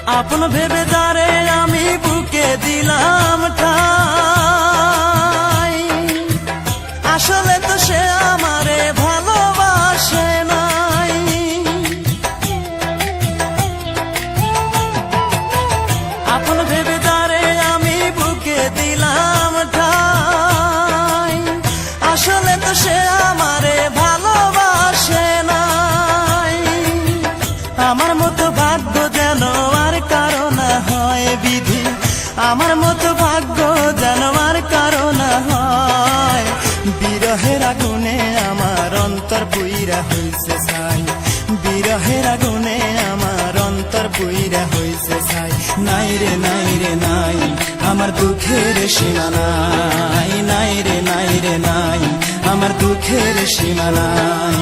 আপন ভেবে যারে আমি বুকে দিলাম ঠাই, আসলে তো সে আমারে ভালোবাসে নাই। আপন ভেবে যারে আমি বুকে দিলাম ঠাই, আসলে তো সে আমারে ভালোবাসে নাই। আমার মতো ভাগ্য যেন আর কারো না হয় বিধি, আমার মতো ভাগ্য যেন আর কারো না হয়। বিরহের আগুনে আমার অন্তর পুইরা হইছে ছাই, বিরহের আগুনে আমার অন্তর পুইরা হইছে ছাই। নাই রে নাই রে নাই আমার দুঃখের সীমা নাই, নাই রে নাই রে নাই আমার দুঃখের সীমা নাই।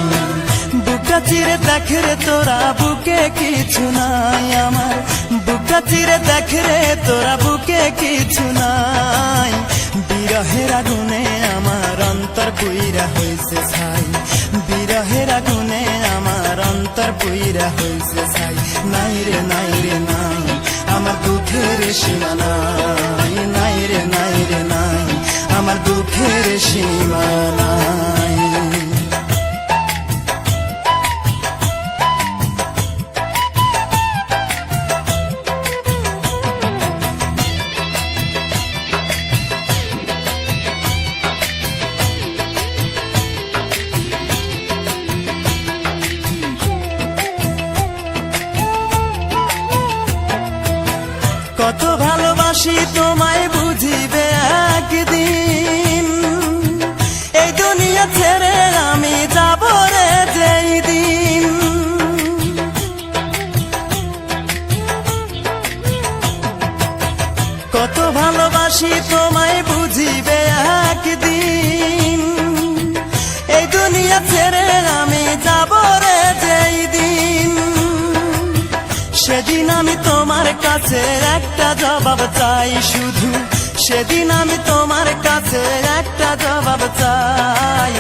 বুকটা চিরে দেখ রে তোরা বুকে কিছু নাই আমার, বুকটা চিরে দেখ রে তোরা বুকে কিছু নাই। বিরহের আগুনে আমার অন্তর পুইরা হইছে ছাই, বিরহের আগুনে আমার অন্তর পুইরা হইছে ছাই। নাই রে নাই রে নাই আমার দুঃখের সীমা নাই, নাই রে নাই রে নাই আমার দুঃখের সীমা নাই। কত ভালোবাসি তোমায় বুঝিবে একদিন, এই দুনিয়া ছেড়ে আমি যাব রে যেই দিন। কত ভালোবাসি তোমায় বুঝিবে একদিন, এই দুনিয়া ছেড়ে আমি যাব রে যেই দিন। সেদিন আমি তোমার কাছে একটা জবাব চাই শুধু, সেদিন আমি তোমার কাছে একটা জবাব চাই।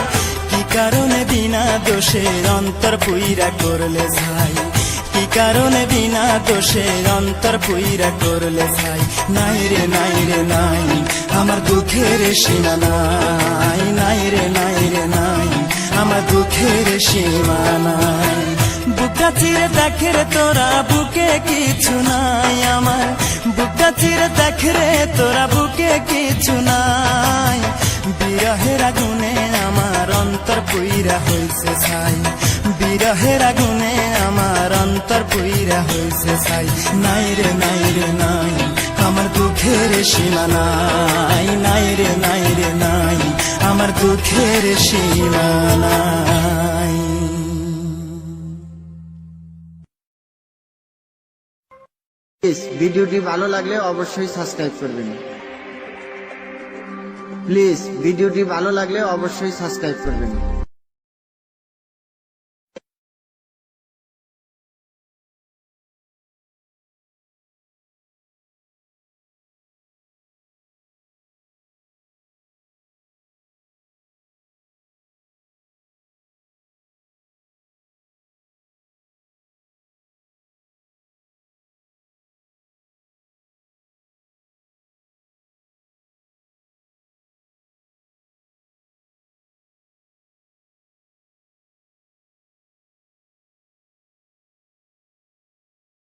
কি কারণে বিনা দোষে অন্তর পুইরা করলে ছাই, কি কারণে বিনা দোষে অন্তর পুইরা করলে ছাই। নাই রে নাই রে নাই আমার দুঃখের সীমা নাই, নাই রে নাই রে নাই আমার দুঃখের সীমা নাই। বুকটা চিরে দেখ রে তোরা বুকে কিছু নাই আমার, বুকটা চিরে দেখ রে তোরা বুকে কিছু নাই। বিরহের আগুনে আমার অন্তর পুইরা হইছে ছাই, বিরহের আগুনে আমার অন্তর পুইরা হইছে ছাই। নাই রে নাই রে নাই আমার দুঃখের সীমা নাই, নাই রে নাই রে নাই আমার দুঃখের সীমা নাই। ভিডিওটি ভালো লাগলে অবশ্যই সাবস্ক্রাইব করবেন। প্লিজ ভিডিওটি ভালো লাগলে অবশ্যই সাবস্ক্রাইব করবেন।